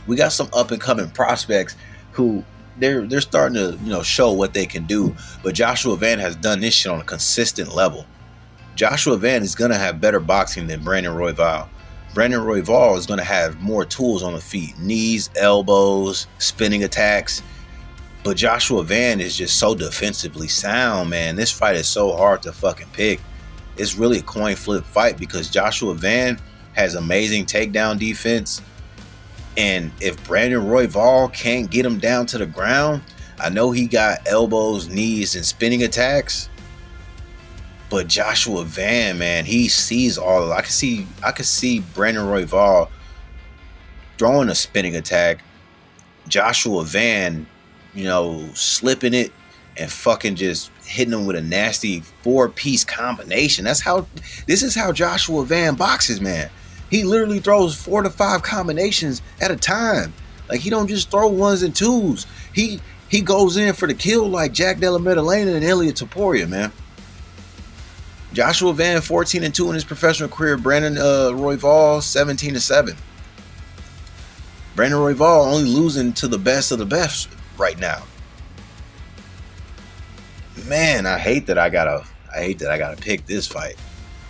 [SPEAKER 1] we got some up and coming prospects who they're starting to show what they can do. But Joshua Van has done this shit on a consistent level. Joshua Van is gonna have better boxing than Brandon Royval. Brandon Royval is gonna have more tools on the feet, knees, elbows, spinning attacks. But Joshua Van is just so defensively sound, man. This fight is so hard to fucking pick. It's really a coin flip fight because Joshua Van has amazing takedown defense. And if Brandon Royval can't get him down to the ground, I know he got elbows, knees, and spinning attacks. But Joshua Van, man, he sees all of it. I could see Brandon Royval throwing a spinning attack. Joshua Van, slipping it and fucking just hitting him with a nasty 4-piece combination. This is how Joshua Van boxes, man. He literally throws 4 to 5 combinations at a time. Like, he don't just throw ones and twos. He goes in for the kill like Jack Della Maddalena and Ilya Taporia, man. Joshua Van 14-2 in his professional career. Brandon Royval 17-7. Brandon Royval only losing to the best of the best right now. Man, I hate that I gotta pick this fight.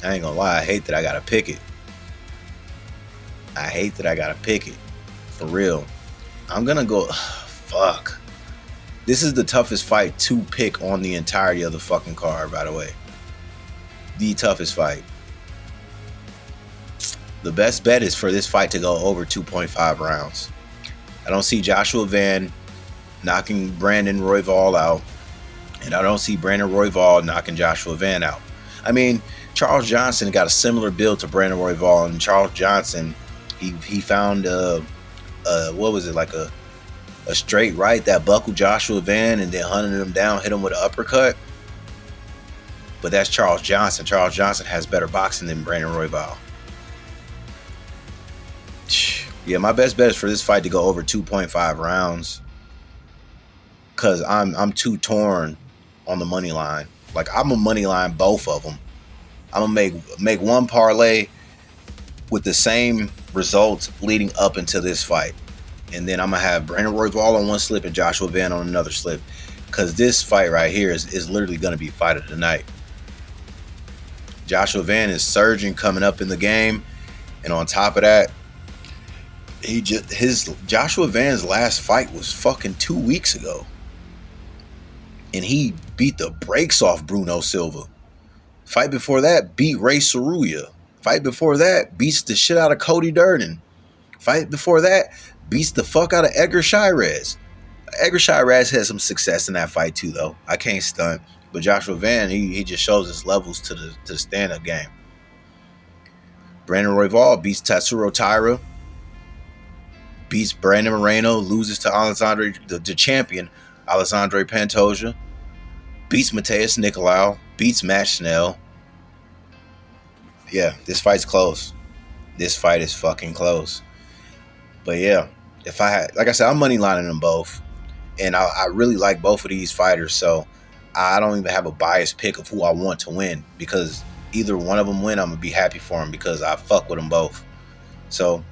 [SPEAKER 1] I ain't gonna lie, I hate that I gotta pick it. I hate that I gotta pick it. For real. I'm gonna go. Fuck. This is the toughest fight to pick on the entirety of the fucking card, by the way. The toughest fight. The best bet is for this fight to go over 2.5 rounds. I don't see Joshua Van knocking Brandon Royval out. And I don't see Brandon Royval knocking Joshua Van out. I mean, Charles Johnson got a similar build to Brandon Royval. And Charles Johnson, he found, what was it, like a straight right that buckled Joshua Van and then hunted him down, hit him with an uppercut. But that's Charles Johnson. Charles Johnson has better boxing than Brandon Royval. Yeah, my best bet is for this fight to go over 2.5 rounds. Because I'm too torn on the money line. Like, I'm a money line both of them. I'm going to make one parlay with the same results leading up into this fight. And then I'm going to have Brandon Royval on one slip and Joshua Van on another slip. Because this fight right here is literally going to be fight of the night. Joshua Van is surging coming up in the game. And on top of that, Joshua Van's last fight was fucking 2 weeks ago. And he beat the brakes off Bruno Silva. Fight before that, beat Ray Saruya. Fight before that, beats the shit out of Cody Durden. Fight before that, beats the fuck out of Edgar Shirez. Edgar Shirez had some success in that fight too, though. I can't stunt. But Joshua Van, he just shows his levels to the stand-up game. Brandon Royval beats Tatsuro Taira. Beats Brandon Moreno. Loses to Alexandre, the champion, Alexandre Pantoja. Beats Mateus Nicolau. Beats Matt Schnell. Yeah, this fight's close. This fight is fucking close. But yeah, if I had, like I said, I'm money lining them both. And I really like both of these fighters. So I don't even have a biased pick of who I want to win. Because either one of them win, I'm going to be happy for them because I fuck with them both. So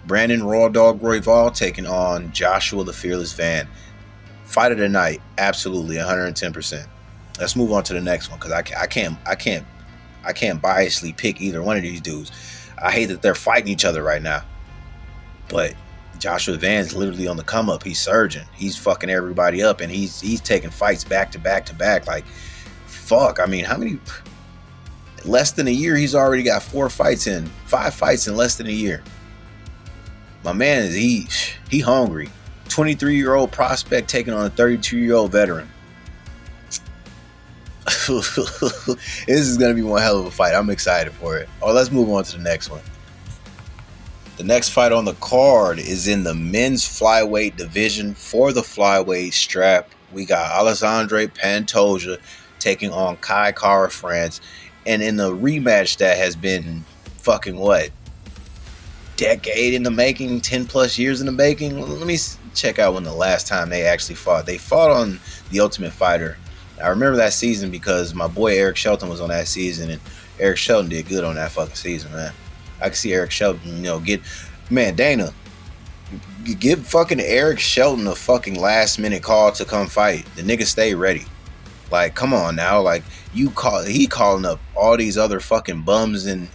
[SPEAKER 1] Brandon Raw Dog Royval taking on Joshua the Fearless Van. Fight of the night, absolutely, 110%. Let's move on to the next one because I can't biasly pick either one of these dudes. I hate that they're fighting each other right now, but Joshua Van's literally on the come up. He's surging. He's fucking everybody up, and he's taking fights back to back to back. Like, fuck. I mean, how many? Less than a year, he's already got 5 fights in less than a year. My man is he hungry. 23-year-old prospect taking on a 32-year-old veteran. This is going to be one hell of a fight. I'm excited for it. Oh, let's move on to the next one. The next fight on the card is in the men's flyweight division for the flyweight strap. We got Alexandre Pantoja taking on Kai Kara France. And in the rematch that has been fucking what? Decade in the making, 10 plus years in the making. Let me check out when the last time they actually fought. They fought on The Ultimate Fighter. I remember that season because my boy Eric Shelton was on that season, and Eric Shelton did good on that fucking season, man. I can see Eric Shelton, Dana, give fucking Eric Shelton a fucking last minute call to come fight. The nigga stay ready. Like, come on now. Like, he calling up all these other fucking bums in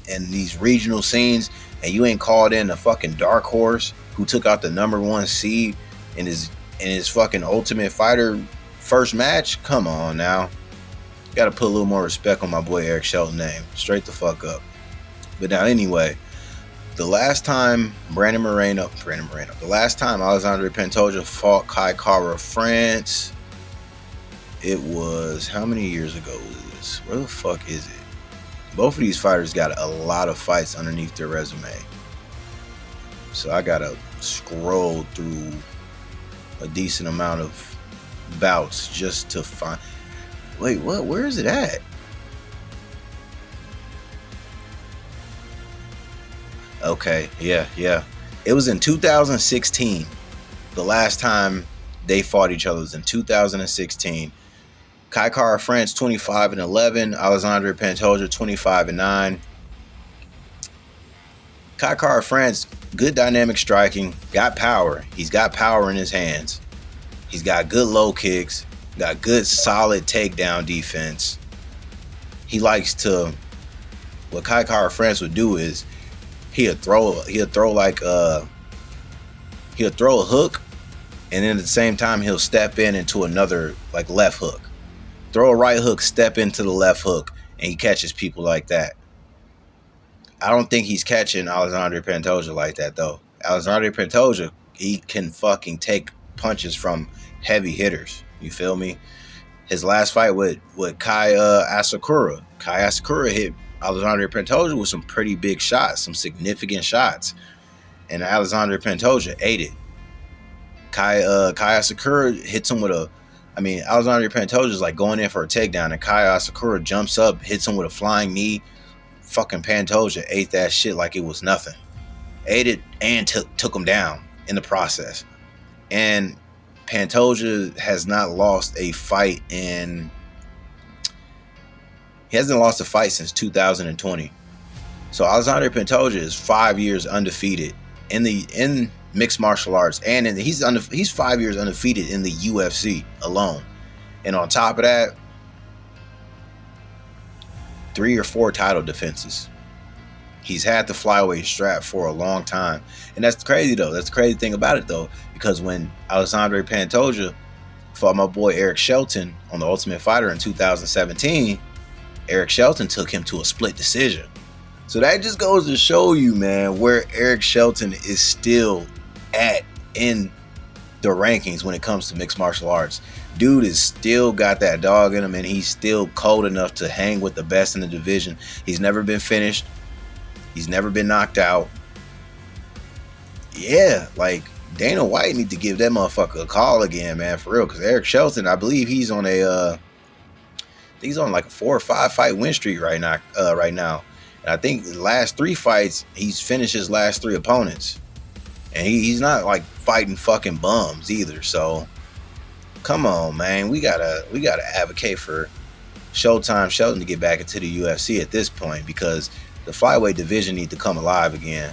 [SPEAKER 1] these regional scenes, and you ain't called in a fucking dark horse who took out the #1 seed in his fucking Ultimate Fighter first match. Come on now. Got to put a little more respect on my boy Eric Shelton's name. Straight the fuck up. But now anyway, the last time the last time Alexandre Pantoja fought Kai Kara France, it was, how many years ago was this? Where the fuck is it? Both of these fighters got a lot of fights underneath their resume. So I gotta scroll through a decent amount of bouts just to find. Wait, what? Where is it at? Okay, yeah. It was in 2016. The last time they fought each other was in 2016. Kai Kara France 25-11, Alexandre Pantoja 25-9. Kai Kara France, good dynamic striking, got power. He's got power in his hands. He's got good low kicks, got good solid takedown defense. He likes to, what Kai Kara France would do is he'll throw a hook, and then at the same time he'll step into another like left hook. Throw a right hook, step into the left hook, and he catches people like that. I don't think he's catching Alexandre Pantoja like that, though. Alexandre Pantoja, he can fucking take punches from heavy hitters. You feel me? His last fight with Kai Asakura. Kai Asakura hit Alexandre Pantoja with some pretty big shots, some significant shots. And Alexandre Pantoja ate it. Kai Asakura hits him with Alexandre Pantoja is like going in for a takedown, and Kai Asakura jumps up, hits him with a flying knee. Fucking Pantoja ate that shit like it was nothing. Ate it and took him down in the process. And Pantoja has not lost a fight he hasn't lost a fight since 2020. So Alexandre Pantoja is 5 years undefeated in mixed martial arts, and he's 5 years undefeated in the UFC alone. And on top of that, 3 or 4 title defenses. He's had the flyweight strap for a long time. And that's crazy, though. That's the crazy thing about it, though. Because when Alexandre Pantoja fought my boy Eric Shelton on The Ultimate Fighter in 2017, Eric Shelton took him to a split decision. So that just goes to show you, man, where Eric Shelton is still at in the rankings when it comes to mixed martial arts. Dude is still got that dog in him, and he's still cold enough to hang with the best in the division. He's never been finished. He's never been knocked out. Yeah, like Dana White need to give that motherfucker a call again, man, for real. Because Eric Shelton, I believe he's on like a 4 or 5 fight win streak right now. And I think the last 3 fights, he's finished his last 3 opponents. And he's not like fighting fucking bums either. So come on, man. We gotta advocate for Showtime Shelton to get back into the UFC at this point, because the flyweight division need to come alive again.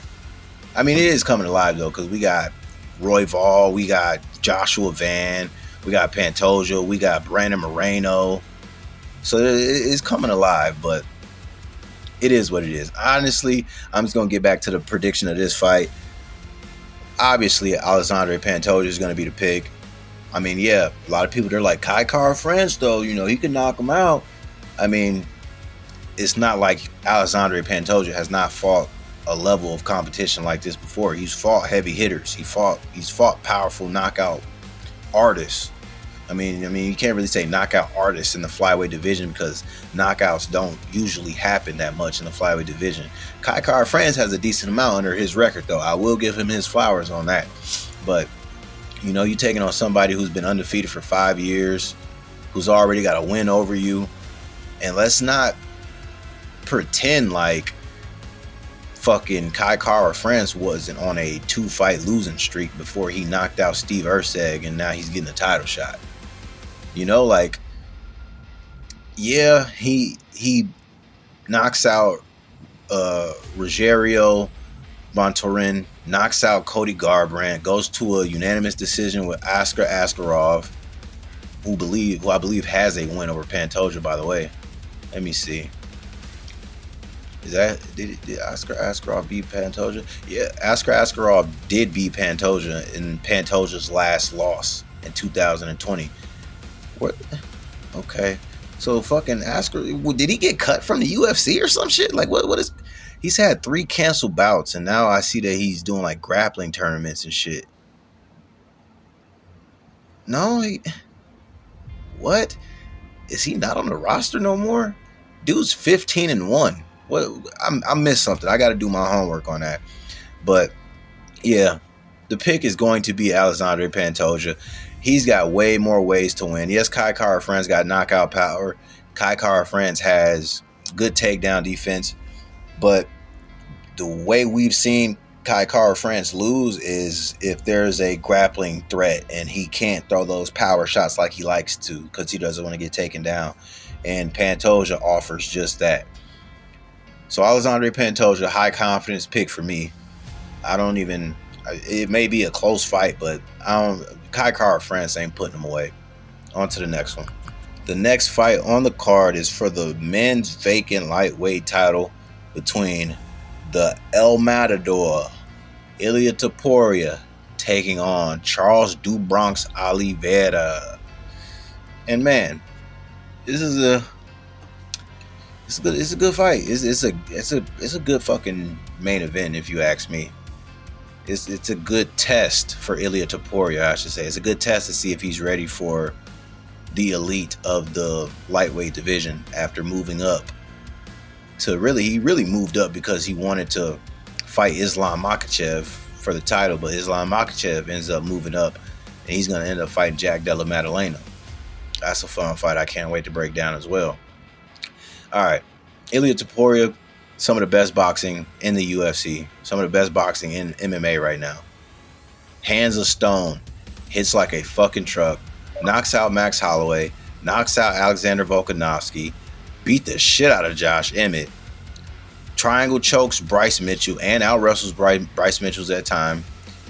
[SPEAKER 1] I mean, it is coming alive though, because we got Roy Vall, we got Joshua Van, we got Pantoja, we got Brandon Moreno. So it's coming alive, but it is what it is. Honestly, I'm just gonna get back to the prediction of this fight. Obviously, Alexandre Pantoja is gonna be the pick. I mean, yeah, a lot of people, they're like, Kai Kara France, though, he can knock him out. I mean, it's not like Alexandre Pantoja has not fought a level of competition like this before. He's fought heavy hitters. He's fought powerful knockout artists. I mean, you can't really say knockout artists in the flyweight division, because knockouts don't usually happen that much in the flyweight division. Kai Kara France has a decent amount under his record, though. I will give him his flowers on that. But you're taking on somebody who's been undefeated for 5 years, who's already got a win over you. And let's not pretend like fucking Kai Kara France wasn't on a 2-fight losing streak before he knocked out Steve Erceg, and now he's getting a title shot. Yeah, he knocks out Rogerio Bontorin, knocks out Cody Garbrandt, goes to a unanimous decision with Askar Askarov, who I believe has a win over Pantoja, by the way. Let me see. Did Askar Askarov beat Pantoja? Yeah, Askar Askarov did beat Pantoja in Pantoja's last loss in 2020. What? Okay. So fucking Askar, did he get cut from the UFC or some shit? Like what is? He's had 3 canceled bouts, and now I see that he's doing like grappling tournaments and shit. No, what? Is he not on the roster no more? Dude's 15-1. What? I missed something. I got to do my homework on that. But yeah, the pick is going to be Alexandre Pantoja. He's got way more ways to win. Yes, Kai Kara France got knockout power. Kai Kara France has good takedown defense. But the way we've seen Kai Kara France lose is if there's a grappling threat and he can't throw those power shots like he likes to because he doesn't want to get taken down. And Pantoja offers just that. So Alexandre Pantoja, high confidence pick for me. It may be a close fight, but Kai Kara France ain't putting him away. On to the next one. The next fight on the card is for the men's vacant lightweight title between the El Matador, Ilia Topuria, taking on Charles "Do Bronx" Oliveira. And man, it's a good fight. It's a good fucking main event if you ask me. It's a good test for Ilia Topuria, I should say. It's a good test to see if he's ready for the elite of the lightweight division after moving up to he really moved up because he wanted to fight Islam Makhachev for the title, but Islam Makhachev ends up moving up and he's going to end up fighting Jack Della Maddalena. That's a fun fight I can't wait to break down as well. All right, Ilia Topuria, some of the best boxing in the UFC, some of the best boxing in MMA right now. Hands of stone, hits like a fucking truck, knocks out Max Holloway, knocks out Alexander Volkanovski, beat the shit out of Josh Emmett, triangle chokes Bryce Mitchell and out-wrestles Bryce Mitchell's that time,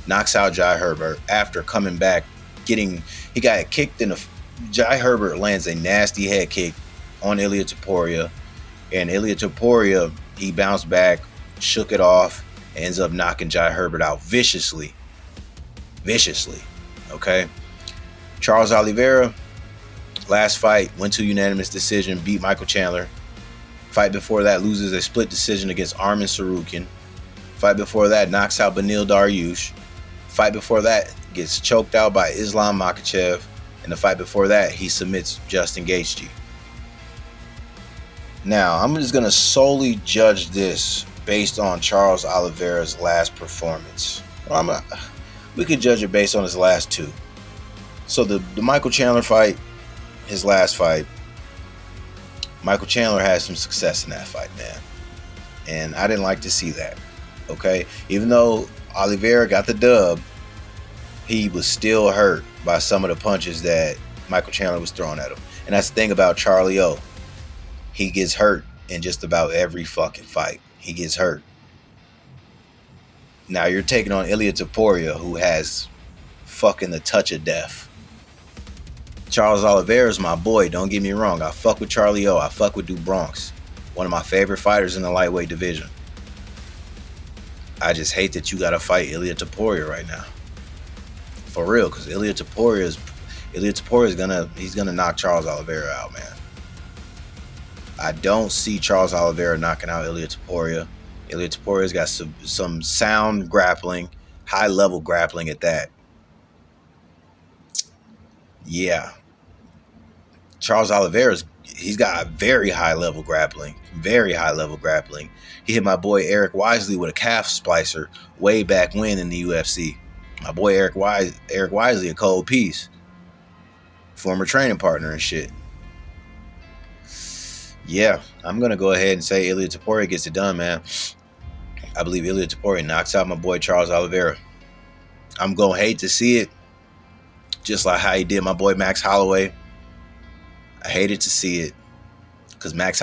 [SPEAKER 1] knocks out Jai Herbert after coming back, he got kicked in the... Jai Herbert lands a nasty head kick on Ilia Topuria, and Ilia Topuria, he bounced back, shook it off, and ends up knocking Jai Herbert out viciously, okay? Charles Oliveira, last fight, went to unanimous decision, beat Michael Chandler. Fight before that, loses a split decision against Arman Tsarukyan. Fight before that, knocks out Beneil Dariush. Fight before that, gets choked out by Islam Makhachev. And the fight before that, he submits Justin Gaethje. Now, I'm just going to solely judge this based on Charles Oliveira's last performance. We could judge it based on his last two. So the Michael Chandler fight, his last fight, Michael Chandler had some success in that fight, man. And I didn't like to see that, okay? Even though Oliveira got the dub, he was still hurt by some of the punches that Michael Chandler was throwing at him. And that's the thing about Charlie O. He gets hurt in just about every fucking fight. He gets hurt. Now you're taking on Ilia Topuria, who has fucking the touch of death. Charles Oliveira is my boy, don't get me wrong. I fuck with Charlie O. I fuck with Do Bronx. One of my favorite fighters in the lightweight division. I just hate that you gotta fight Ilia Topuria right now. For real, because Ilia Topuria is gonna knock Charles Oliveira out, man. I don't see Charles Oliveira knocking out Ilia Topuria. Ilia Topuria's got some sound grappling, high level grappling at that. Yeah. Charles Oliveira's, he's got very high level grappling. Very high level grappling. He hit my boy Eric Wisely with a calf splicer way back when in the UFC. My boy Eric Wisely, a cold piece. Former training partner and shit. Yeah, I'm going to go ahead and say Ilia Topuria gets it done, man. I believe Ilia Topuria knocks out my boy Charles Oliveira. I'm going to hate to see it. Just like how he did my boy Max Holloway. I hated to see it. Because Max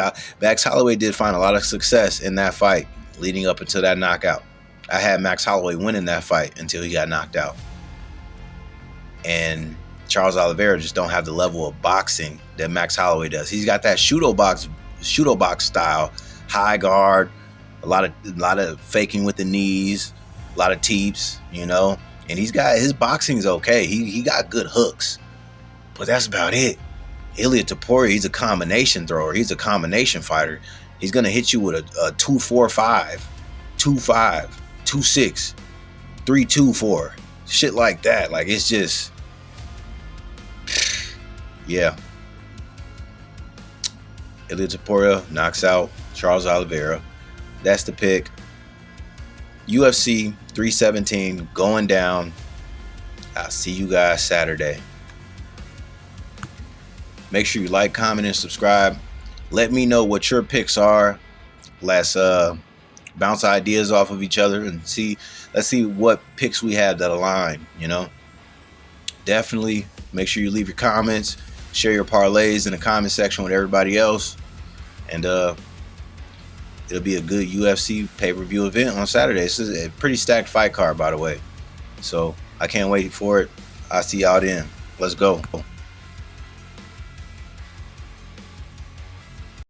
[SPEAKER 1] Holloway did find a lot of success in that fight leading up until that knockout. I had Max Holloway winning that fight until he got knocked out. And Charles Oliveira just don't have the level of boxing that Max Holloway does. He's got that judo box style, high guard, a lot of faking with the knees, a lot of teeps, you know. And his boxing's okay. He got good hooks, but that's about it. Ilia Topuria, he's a combination thrower. He's a combination fighter. He's gonna hit you with a 2-4-5, 2-5, 2-6, 3-2-4, shit like that. Like, it's just, yeah. Ilia Topuria knocks out Charles Oliveira. That's the pick. UFC 317 going down. I'll see you guys Saturday. Make sure you like, comment, and subscribe. Let me know what your picks are. Let's bounce ideas off of each other and see. Let's see what picks we have that align. You know, definitely make sure you leave your comments, share your parlays in the comment section with everybody else, and it'll be a good UFC pay-per-view event on Saturday. This is a pretty stacked fight card, by the way. So I can't wait for it. I'll see y'all then. Let's go.